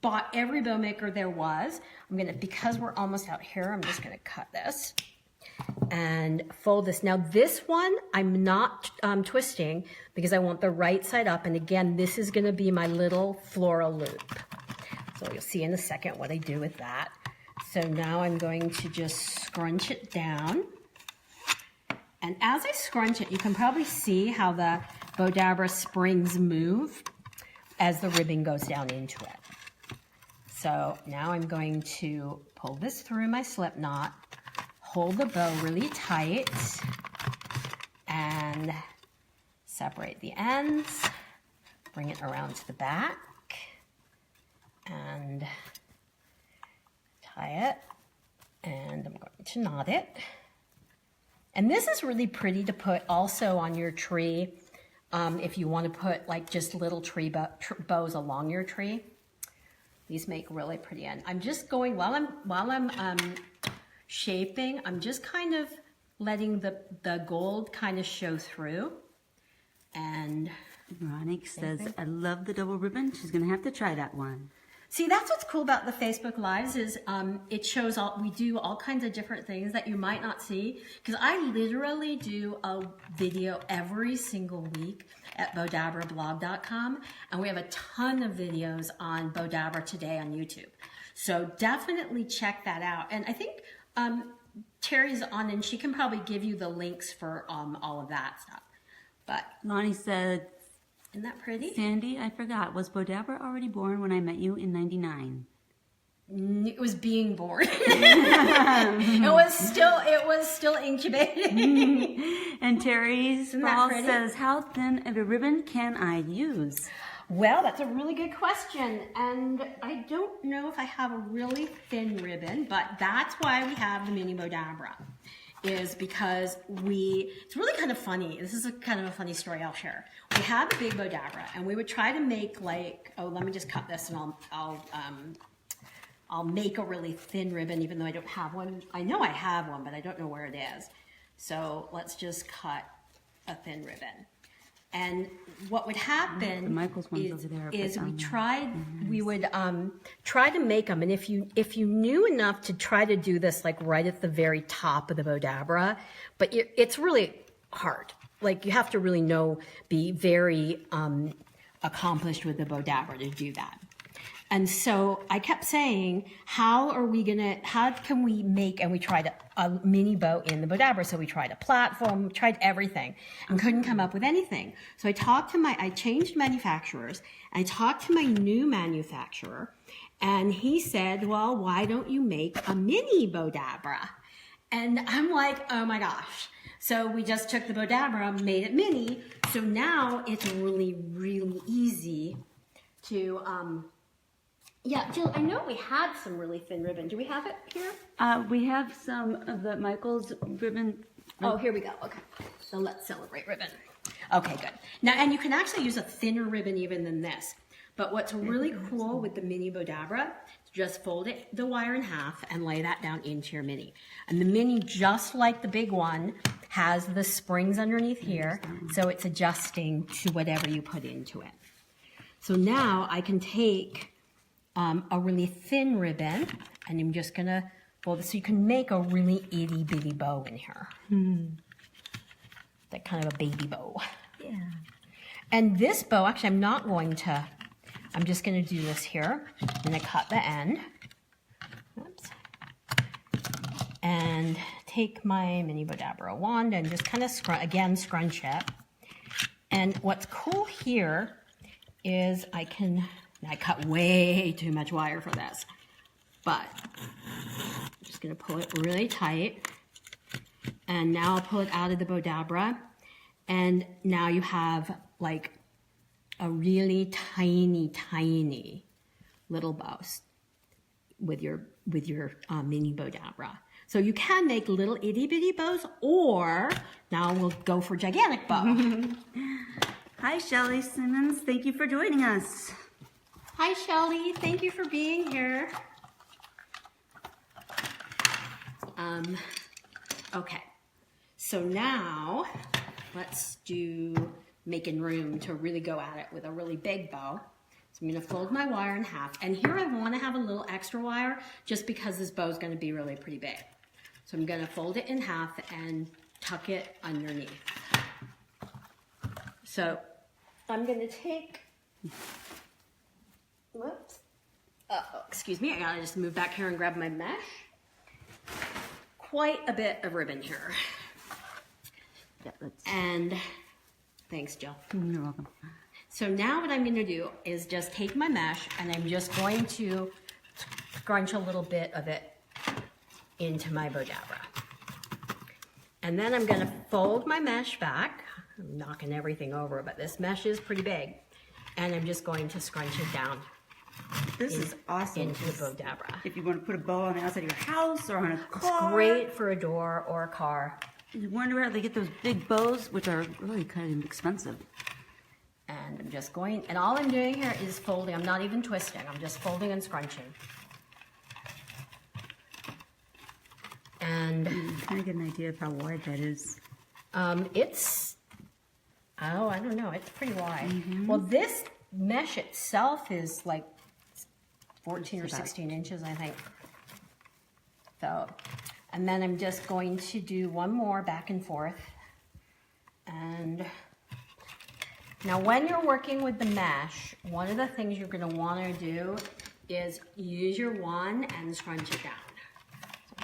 bought every bow maker there was. I'm gonna, because we're almost out here, I'm just gonna cut this and fold this. Now this one, I'm not twisting because I want the right side up. And again, this is gonna be my little floral loop. So you'll see in a second what I do with that. So now I'm going to just scrunch it down. And as I scrunch it, you can probably see how the Bowdabra springs move as the ribbon goes down into it. So now I'm going to pull this through my slip knot, hold the bow really tight, and separate the ends, bring it around to the back, and tie it, and I'm going to knot it. And this is really pretty to put also on your tree if you want to put like just little tree bows along your tree. These make really pretty. And I'm just going, while I'm shaping, I'm just kind of letting the gold kind of show through. And Veronica says, I love the double ribbon. She's going to have to try that one. see, that's what's cool about the Facebook Lives is it shows we do all kinds of different things that you might not see. Because I literally do a video every single week at bowdabrablog.com. And we have a ton of videos on Bowdabra Today on YouTube. So definitely check that out. And I think Terry's on and she can probably give you the links for all of that stuff. But Lonnie said, isn't that pretty? Sandy, I forgot, was Bowdabra already born when I met you in '99? it was being born. it was still incubating. And Terry's Isn't that Paul pretty? says, how thin of a ribbon can I use? Well, that's a really good question, and I don't know if I have a really thin ribbon, but that's why we have the mini Bowdabra, is because it's really kind of funny. This is a kind of a funny story I'll share. We had the big Bowdabra, and we would try to make like, oh, let me just cut this, and I'll make a really thin ribbon, even though I don't have one. I know I have one, but I don't know where it is. So let's just cut a thin ribbon. And what would happen Michael's one's over there, is but, we would try to make them. And if you knew enough to try to do this like right at the very top of the Bowdabra, but it's really hard. Like you have to really be very accomplished with the Bowdabra to do that. And so I kept saying, how can we make, and we tried a mini bow in the Bowdabra. So we tried a platform, tried everything, and couldn't come up with anything. So I changed manufacturers. I talked to my new manufacturer, and he said, well, why don't you make a mini Bowdabra? And I'm like, oh my gosh. So we just took the Bowdabra, made it mini. So now it's really, really easy to, yeah, Jill, I know we had some really thin ribbon. Do we have it here? We have some of the Michael's ribbon. Oh, here we go. Okay. So let's celebrate ribbon. Okay, good. Now, and you can actually use a thinner ribbon even than this. But what's really cool with the mini Bowdabra, just fold the wire in half and lay that down into your mini. And the mini, just like the big one, has the springs underneath here. So it's adjusting to whatever you put into it. So now I can take a really thin ribbon, and I'm just gonna fold it so you can make a really itty bitty bow in here. That kind of a baby bow. Yeah. And this bow, actually, I'm just gonna do this here. I'm gonna cut the end. Oops. And take my mini Bowdabra wand and just kind of scrunch it. And what's cool here is I cut way too much wire for this, but I'm just gonna pull it really tight. And now I'll pull it out of the Bowdabra, and now you have like a really tiny, tiny little bow with your mini Bowdabra. So you can make little itty bitty bows, or now we'll go for gigantic bow. Hi, Shelly Simmons. Thank you for joining us. Hi, Shelly. Thank you for being here. Okay. So now let's do making room to really go at it with a really big bow. So I'm going to fold my wire in half. And here I want to have a little extra wire just because this bow is going to be really pretty big. So I'm going to fold it in half and tuck it underneath. So I'm going to take... Whoops. Oh, excuse me. I gotta just move back here and grab my mesh. Quite a bit of ribbon here. Yeah, and thanks, Jill. You're welcome. So now what I'm going to do is just take my mesh, and I'm just going to scrunch a little bit of it into my Bowdabra. And then I'm going to fold my mesh back. I'm knocking everything over, but this mesh is pretty big. And I'm just going to scrunch it down. This is awesome. Into the Bowdabra. If you want to put a bow on the outside of your house or on a car. It's great for a door or a car. You wonder how they get those big bows, which are really kind of expensive. And I'm just going, and all I'm doing here is folding. I'm not even twisting. I'm just folding and scrunching. And kind of get an idea of how wide that is. It's, oh, I don't know. It's pretty wide. Well, this mesh itself is like 14 or 16 inches, I think. So, and then I'm just going to do one more back and forth. And now when you're working with the mesh, one of the things you're going to want to do is use your wand and scrunch it down.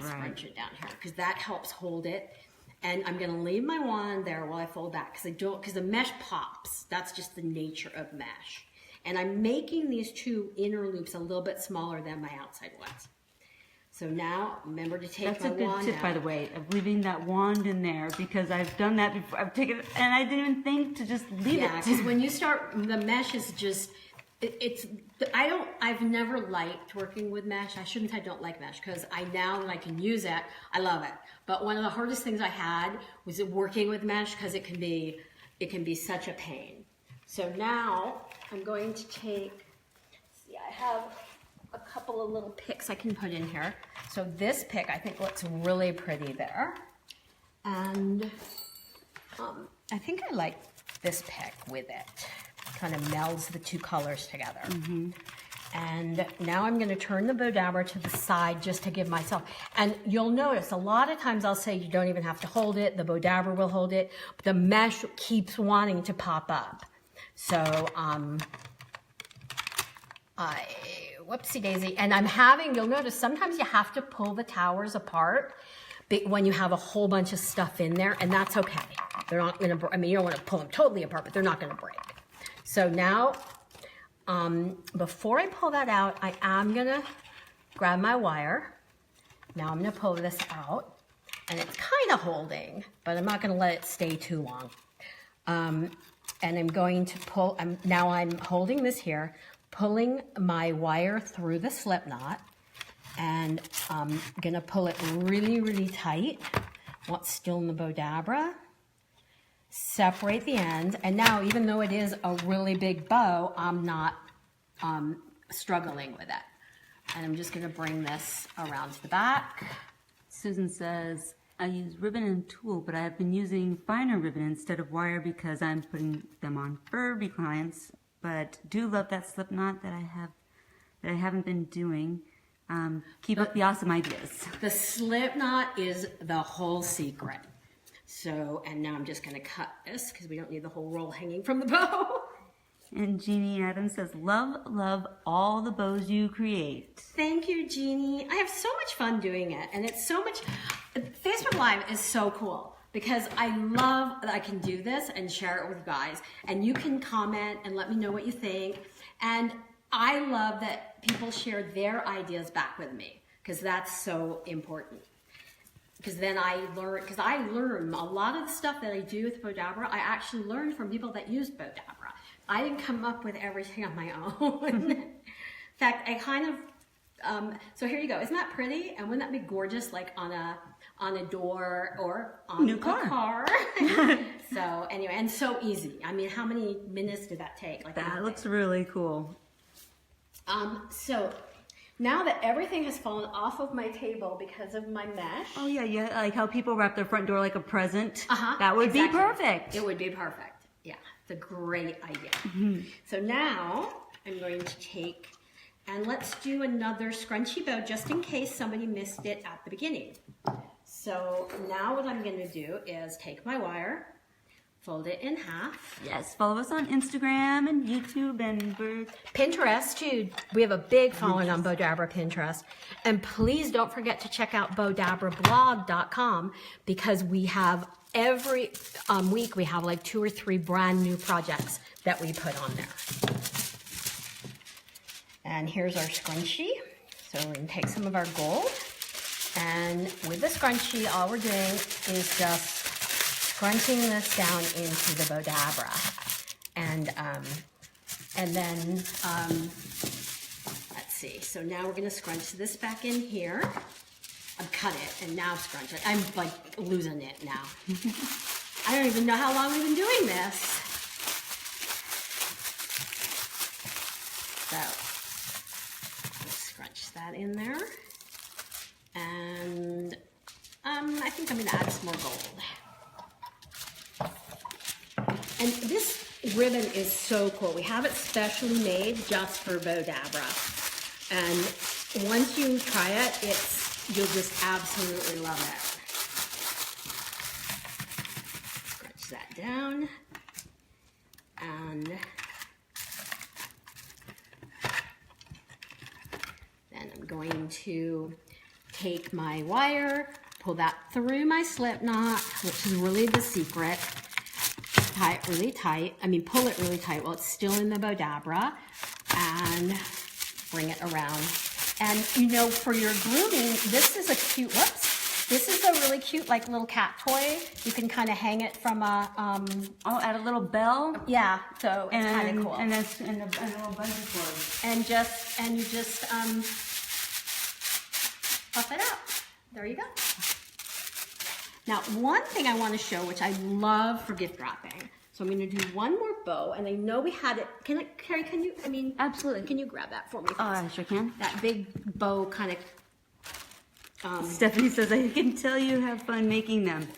So scrunch it down here, because that helps hold it. And I'm going to leave my wand there while I fold back, because the mesh pops. That's just the nature of mesh. And I'm making these two inner loops a little bit smaller than my outside ones. So now, remember to take That's my a good wand tip, out. by the way, of leaving that wand in there, because I've done that before. I've taken it, and I didn't even think to just leave Yeah, it. because when you start, the mesh is just, I've never liked working with mesh. I don't like mesh, because now that I can use it, I love it. But one of the hardest things I had was working with mesh, because it can be such a pain. So now I'm going to take, see, I have a couple of little picks I can put in here. So this pick I think looks really pretty there. And I think I like this pick with it. Kind of melds the two colors together. And now I'm going to turn the Bowdabra to the side just to give myself, and you'll notice a lot of times I'll say you don't even have to hold it, the Bowdabra will hold it, but the mesh keeps wanting to pop up. So, whoopsie daisy, and you'll notice sometimes you have to pull the towers apart when you have a whole bunch of stuff in there, and that's okay. They're not going to, you don't want to pull them totally apart, but they're not going to break. So now, before I pull that out, I am going to grab my wire. Now I'm going to pull this out, and it's kind of holding, but I'm not going to let it stay too long. And I'm going to pull, now I'm holding this here, pulling my wire through the slip knot, and I'm going to pull it really, really tight while it's still in the Bowdabra. Separate the ends, and now even though it is a really big bow, I'm not struggling with it. And I'm just going to bring this around to the back. Susan says, I use ribbon and tulle, but I have been using finer ribbon instead of wire because I'm putting them on Furby clients, but do love that slip knot that I haven't been doing. Keep up the awesome ideas. The slip knot is the whole secret. So, and now I'm just going to cut this because we don't need the whole roll hanging from the bow. And Jeannie Adams says, love all the bows you create. Thank you, Jeannie. I have so much fun doing it. And it's so much, Facebook Live is so cool because I love that I can do this and share it with you guys. And you can comment and let me know what you think. And I love that people share their ideas back with me because that's so important. Because then I learn a lot of the stuff that I do with Bowdabra, I actually learned from people that use Bowdabra. I didn't come up with everything on my own. In fact, I kind of, so here you go. Isn't that pretty? And wouldn't that be gorgeous, like on a door or on a car? So anyway, and so easy. I mean, how many minutes did that take? Like that looks really cool. So now that everything has fallen off of my table because of my mesh. Oh yeah, like how people wrap their front door like a present. Uh-huh, that would exactly. be perfect. It would be perfect. Yeah, it's a great idea. So now I'm going to take, and let's do another scrunchy bow just in case somebody missed it at the beginning. So now what I'm going to do is take my wire, fold it in half. Yes, follow us on Instagram and YouTube and Pinterest too. We have a big following on Bowdabra Pinterest. And please don't forget to check out bowdabrablog.com because we have every week we have like 2 or 3 brand new projects that we put on there. And here's our scrunchie. So we're going to take some of our gold. And with the scrunchie, all we're doing is just scrunching this down into the Bowdabra. And then, let's see. So now we're going to scrunch this back in here. I've cut it and now scrunch it. I'm like losing it now. I don't even know how long we've been doing this. So, let's scrunch that in there. And I think I'm going to add some more gold. And this ribbon is so cool. We have it specially made just for Bowdabra. And once you try it, you'll just absolutely love it. Scratch that down. And then I'm going to take my wire, pull that through my slip knot, which is really the secret. tie it really tight. I mean, pull it really tight while it's still in the Bowdabra and bring it around. And you know, for your grooming, this is a cute, this is a really cute like little cat toy. You can kind of hang it from a, add a little bell. yeah, so it's kind of cool. And that's and a little bungee cord. And you just puff it out. There you go. Now, one thing I want to show, which I love for gift wrapping. So I'm going to do one more bow, and I know we had it. Carrie, can you, Absolutely. Can you grab that for me? Oh, I sure can. That big bow kind of. Stephanie says, I can tell you have fun making them.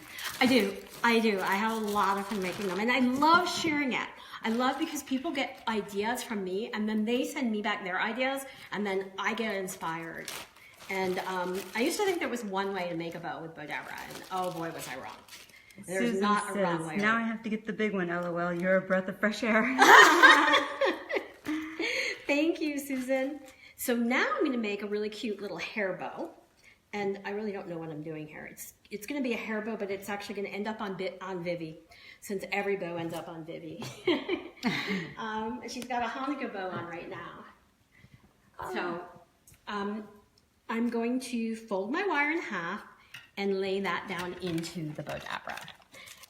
I do. I have a lot of fun making them, and I love sharing it. I love because people get ideas from me, and then they send me back their ideas, and then I get inspired. And I used to think there was one way to make a bow with Bowdabra, and oh boy, was I wrong. There's Susan not a says, wrong way. now I have to get the big one, LOL. You're a breath of fresh air. Thank you, Susan. So now I'm going to make a really cute little hair bow. And I really don't know what I'm doing here. It's going to be a hair bow, but it's actually going to end up on Vivi, since every bow ends up on Vivi. She's got a Hanukkah bow on right now. So I'm going to fold my wire in half and lay that down into the Bowdabra.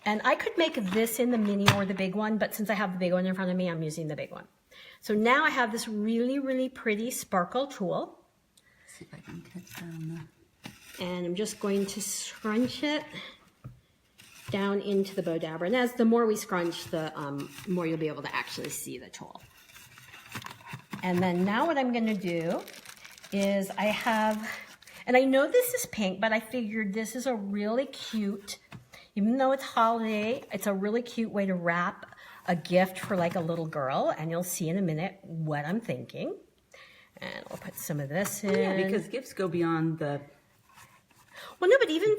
And I could make this in the mini or the big one, but since I have the big one in front of me, I'm using the big one. So now I have this really, really pretty sparkle tool. Let's see if I can catch them. And I'm just going to scrunch it down into the Bowdabra. And as the more we scrunch, the more you'll be able to actually see the tool. And then now what I'm going to do is I have, and I know this is pink, but I figured this is a really cute, even though it's holiday, it's a really cute way to wrap a gift for like a little girl. And you'll see in a minute what I'm thinking. And I'll put some of this in. Oh, yeah, because gifts go beyond the... Well, no, but even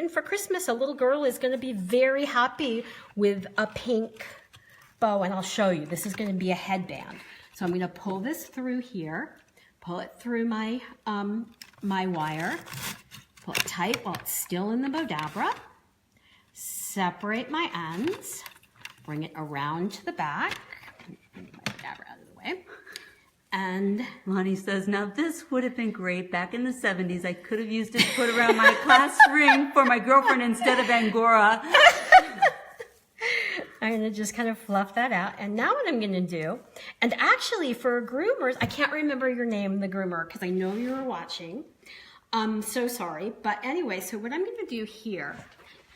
for Christmas, a little girl is going to be very happy with a pink bow. And I'll show you. This is going to be a headband. So I'm going to pull this through here. Pull it through my my wire, pull it tight while it's still in the Bowdabra, separate my ends, bring it around to the back, my Bowdabra out of the way, and Lonnie says, now this would have been great back in the 70s. I could have used it to put around my class ring for my girlfriend instead of Angora. I'm going to just kind of fluff that out. And now what I'm going to do, and actually for groomers, I can't remember your name, the groomer, because I know you were watching. I'm so sorry. But anyway, so what I'm going to do here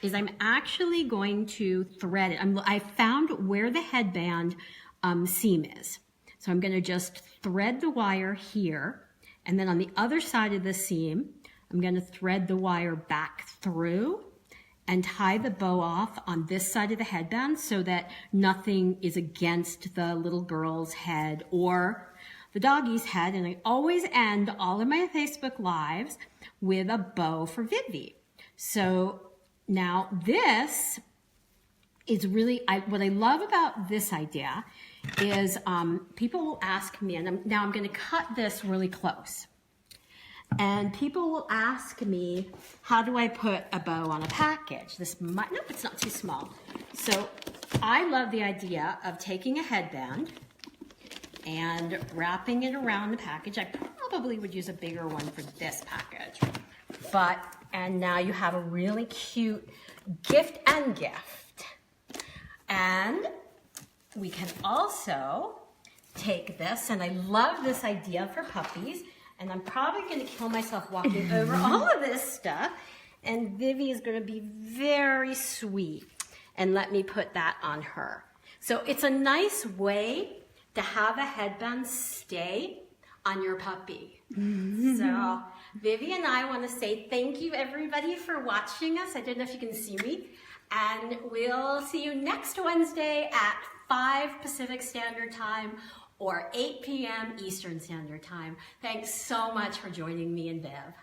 is I'm actually going to thread it. I found where the headband seam is. So I'm going to just thread the wire here. And then on the other side of the seam, I'm going to thread the wire back through and tie the bow off on this side of the headband so that nothing is against the little girl's head or the doggy's head. And I always end all of my Facebook Lives with a bow for Vivi. So now this is really, what I love about this idea is people will ask me, and now I'm going to cut this really close. And people will ask me, how do I put a bow on a package? No, it's not too small. So I love the idea of taking a headband and wrapping it around the package. I probably would use a bigger one for this package. And now you have a really cute gift and gift. And we can also take this, and I love this idea for puppies. And I'm probably going to kill myself walking over all of this stuff. And Vivi is going to be very sweet and let me put that on her. So it's a nice way to have a headband stay on your puppy. So Vivi and I want to say thank you, everybody, for watching us. I don't know if you can see me. And we'll see you next Wednesday at 5 Pacific Standard Time or 8 p.m. Eastern Standard Time. Thanks so much for joining me and Bev.